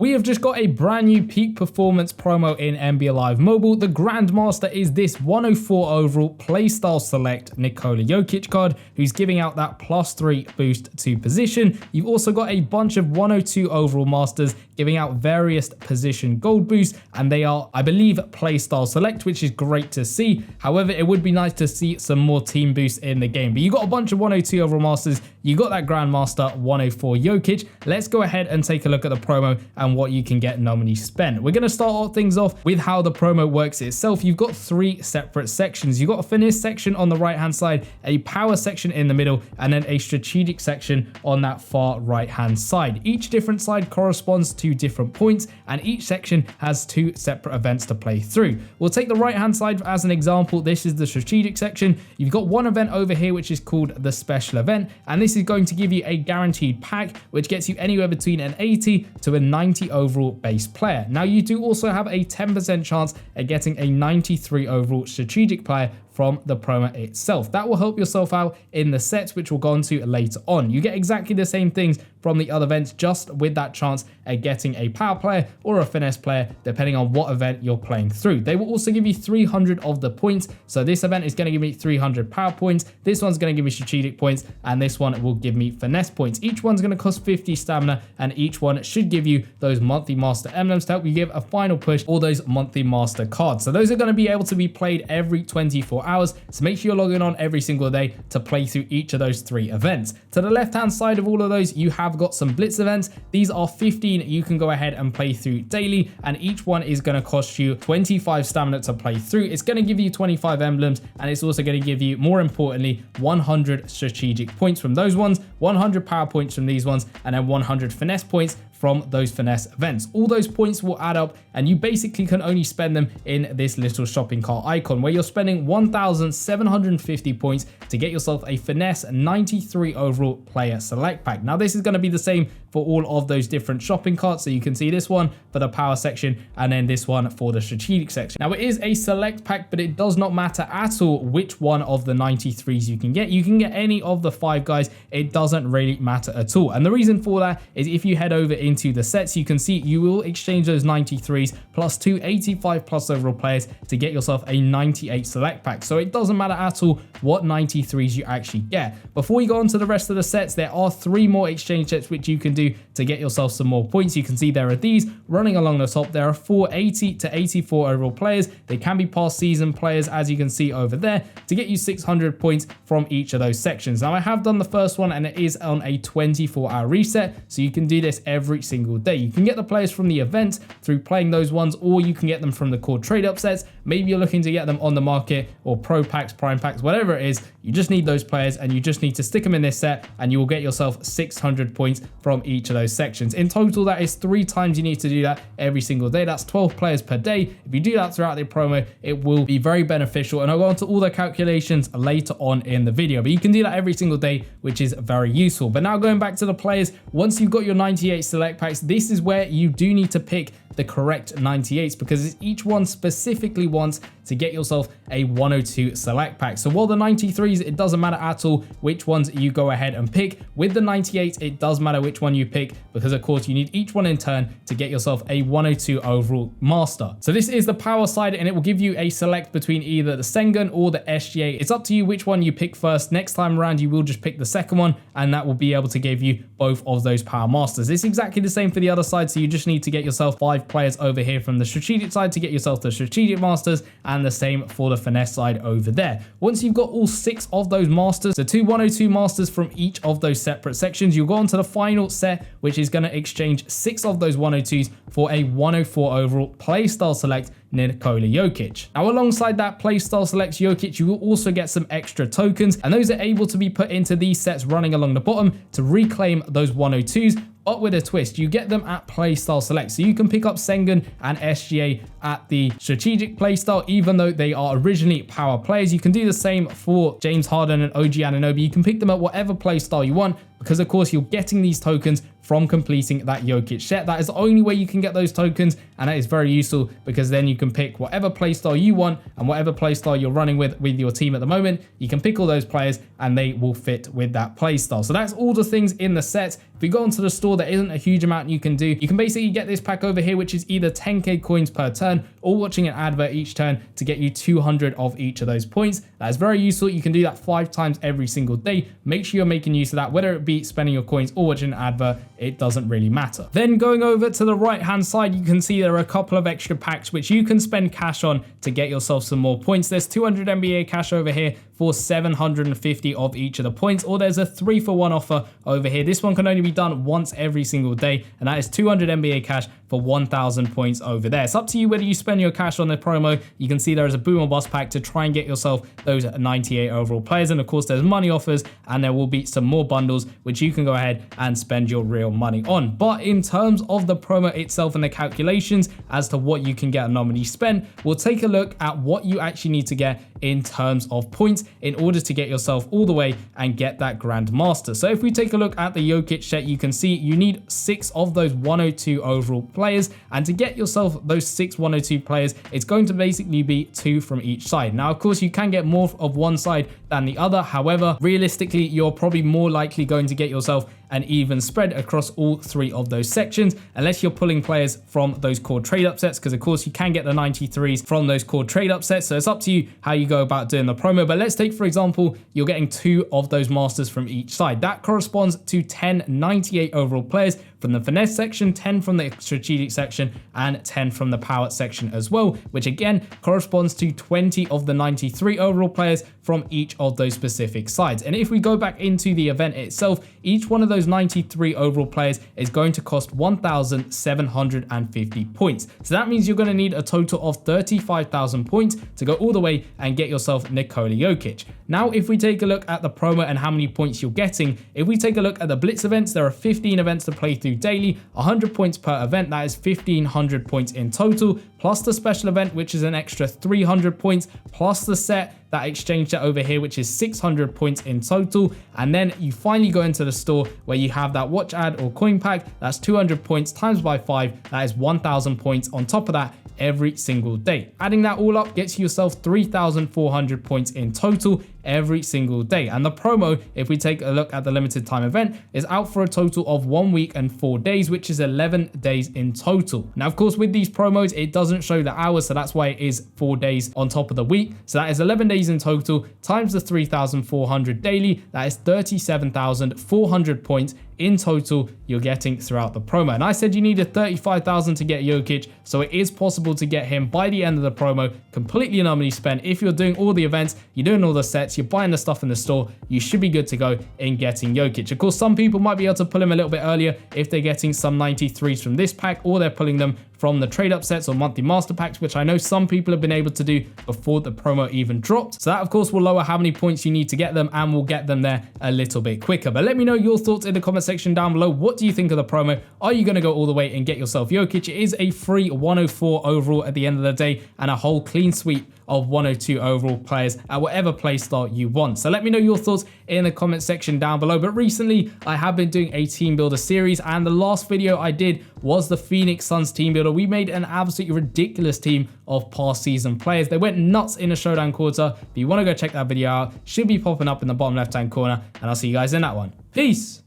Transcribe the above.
we have just got a brand new peak performance promo in NBA Live Mobile. The Grandmaster is this 104 overall playstyle select Nikola Jokic card, who's giving out that +3 boost to position. You've also got a bunch of 102 overall masters giving out various position gold boosts, and they are, I believe, playstyle select, which is great to see. However, it would be nice to see some more team boosts in the game. But you got a bunch of 102 overall masters, you got that Grandmaster 104 Jokic. Let's go ahead and take a look at the promo and what you can get nominally spent. We're going to start things off with how the promo works itself. You've got 3 separate sections. You've got a finesse section on the right hand side, a power section in the middle, and then a strategic section on that far right hand side. Each different side corresponds to different points, and each section has 2 separate events to play through. We'll take the right hand side as an example. This is the strategic section. You've got one event over here which is called the special event, and this is going to give you a guaranteed pack which gets you anywhere between an 80 to a 90 overall base player. Now you do also have a 10% chance at getting a 93 overall strategic player from the promo itself. That will help yourself out in the sets, which we'll go into later on. You get exactly the same things from the other events, just with that chance at getting a power player or a finesse player, depending on what event you're playing through. They will also give you 300 of the points. So this event is going to give me 300 power points. This one's going to give me strategic points, and this one will give me finesse points. Each one's going to cost 50 stamina, and each one should give you those monthly master emblems to help you give a final push for those monthly master cards. So those are going to be able to be played every 24 hours. So make sure you're logging on every single day to play through each of those 3 events. To the left hand side of all of those, you have got some blitz events. These are 15 you can go ahead and play through daily, and each one is going to cost you 25 stamina to play through. It's going to give you 25 emblems, and it's also going to give you, more importantly, 100 strategic points from those ones, 100 power points from these ones, and then 100 finesse points from those finesse events. All those points will add up, and you basically can only spend them in this little shopping cart icon, where you're spending 1,750 points to get yourself a finesse 93 overall player select pack. Now this is going to be the same for all of those different shopping carts. So you can see this one for the power section, and then this one for the strategic section. Now it is a select pack, but it does not matter at all which one of the 93s you can get. You can get any of the 5 guys. It doesn't really matter at all. And the reason for that is if you head over into the sets, you can see you will exchange those 93s plus 2 85 plus overall players to get yourself a 98 select pack. So it doesn't matter at all what 93s you actually get. Before you go on to the rest of the sets, there are 3 more exchange sets which you can do to get yourself some more points. You can see there are these running along the top. There are 4 80 to 84 overall players. They can be past season players, as you can see over there, to get you 600 points from each of those sections. Now I have done the first one, and it is on a 24-hour reset, so you can do this every single day. You can get the players from the event through playing those ones, or you can get them from the core trade up sets. Maybe you're looking to get them on the market or pro packs, prime packs, whatever it is. You just need those players, and you just need to stick them in this set, and you will get yourself 600 points from each of those sections. In total, that is 3 times you need to do that every single day. That's 12 players per day. If you do that throughout the promo, it will be very beneficial, and I'll go into all the calculations later on in the video, but you can do that every single day, which is very useful. But now going back to the players, once you've got your 98 select packs, this is where you do need to pick the correct 98s, because each one specifically wants to get yourself a 102 select pack. So while the 93s, it doesn't matter at all which ones you go ahead and pick. With the 98, it does matter which one you pick, because of course you need each one in turn to get yourself a 102 overall master. So this is the power side, and it will give you a select between either the Sengun or the SGA. It's up to you which one you pick first. Next time around, you will just pick the second one, and that will be able to give you both of those power masters. It's exactly the same for the other side, so you just need to get yourself 5 players over here from the strategic side to get yourself the strategic masters, and the same for the finesse side over there. Once you've got all 6 of those masters, the 2 102 masters from each of those separate sections, you'll go on to the final set, which is going to exchange 6 of those 102s for a 104 overall playstyle select Nikola Jokic. Now alongside that playstyle select Jokic, you will also get some extra tokens, and those are able to be put into these sets running along the bottom to reclaim those 102s. But with a twist, you get them at playstyle select. So you can pick up Sengun and SGA at the strategic playstyle, even though they are originally power players. You can do the same for James Harden and OG Anunoby. You can pick them at whatever playstyle you want. because of course you're getting these tokens from completing that Jokic set. That is the only way you can get those tokens, and that is very useful because then you can pick whatever playstyle you want and whatever playstyle you're running with your team at the moment. You can pick all those players and they will fit with that playstyle. So that's all the things in the set. If you go onto the store, there isn't a huge amount you can do. You can basically get this pack over here, which is either 10k coins per turn or watching an advert each turn to get you 200 of each of those points. That is very useful. You can do that 5 times every single day. Make sure you're making use of that, whether it be spending your coins or watching an advert, it doesn't really matter. Then going over to the right hand side, you can see there are a couple of extra packs which you can spend cash on to get yourself some more points. There's 200 NBA cash over here for 750 of each of the points, or there's a 3-for-1 offer over here. This one can only be done once every single day, and that is 200 NBA cash for 1,000 points over there. It's up to you whether you spend your cash on the promo. You can see there is a boom or bust pack to try and get yourself those 98 overall players, and of course there's money offers, and there will be some more bundles which you can go ahead and spend your real money on. But in terms of the promo itself and the calculations as to what you can get a nominee spend, we'll take a look at what you actually need to get in terms of points in order to get yourself all the way and get that Grandmaster. So if we take a look at the Jokic set, you can see you need 6 of those 102 overall players, and to get yourself those 6 102 players, it's going to basically be 2 from each side. Now of course you can get more of one side than the other, however realistically you're probably more likely going to get yourself an even spread across all 3 of those sections, unless you're pulling players from those core trade upsets, because of course you can get the 93s from those core trade upsets. So it's up to you how you go about doing the promo. But let's take, for example, you're getting 2 of those masters from each side. That corresponds to 10 98 overall players from the finesse section, 10 from the strategic section, and 10 from the power section as well, which again corresponds to 20 of the 93 overall players from each of those specific sides. And if we go back into the event itself, each one of those 93 overall players is going to cost 1,750 points. So that means you're going to need a total of 35,000 points to go all the way and get yourself Nikola Jokic. Now, if we take a look at the promo and how many points you're getting, if we take a look at the Blitz events, there are 15 events to play through daily, 100 points per event. That is 1,500 points in total, plus the special event, which is an extra 300 points, plus the set, that exchange set over here, which is 600 points in total. And then you finally go into the store where you have that watch ad or coin pack. That's 200 points times by 5. That is 1,000 points on top of that every single day. Adding that all up gets yourself 3,400 points in total every single day. And the promo, if we take a look at the limited time event, is out for a total of 1 week and 4 days, which is 11 days in total. Now, of course, with these promos, it doesn't show the hours, so that's why it is 4 days on top of the week. So that is 11 days in total times the 3,400 daily. That is 37,400 points in total you're getting throughout the promo. And I said you needed 35,000 to get Jokic, so it is possible to get him by the end of the promo, completely nominally spent. If you're doing all the events, you're doing all the sets, you're buying the stuff in the store, you should be good to go in getting Jokic. Of course, some people might be able to pull him a little bit earlier if they're getting some 93s from this pack, or they're pulling them from the trade upsets or monthly master packs, which I know some people have been able to do before the promo even dropped. So that of course will lower how many points you need to get them, and will get them there a little bit quicker. But let me know your thoughts in the comment section down below. What do you think of the promo? Are you going to go all the way and get yourself Jokic? It is a free 104 overall at the end of the day, and a whole clean sweep of 102 overall players at whatever playstyle you want. So let me know your thoughts in the comment section down below. But recently I have been doing a team builder series, and the last video I did was the Phoenix Suns team builder. We made an absolutely ridiculous team of past season players. They went nuts in a showdown quarter. If you want to go check that video out, should be popping up in the bottom left hand corner, and I'll see you guys in that one. Peace.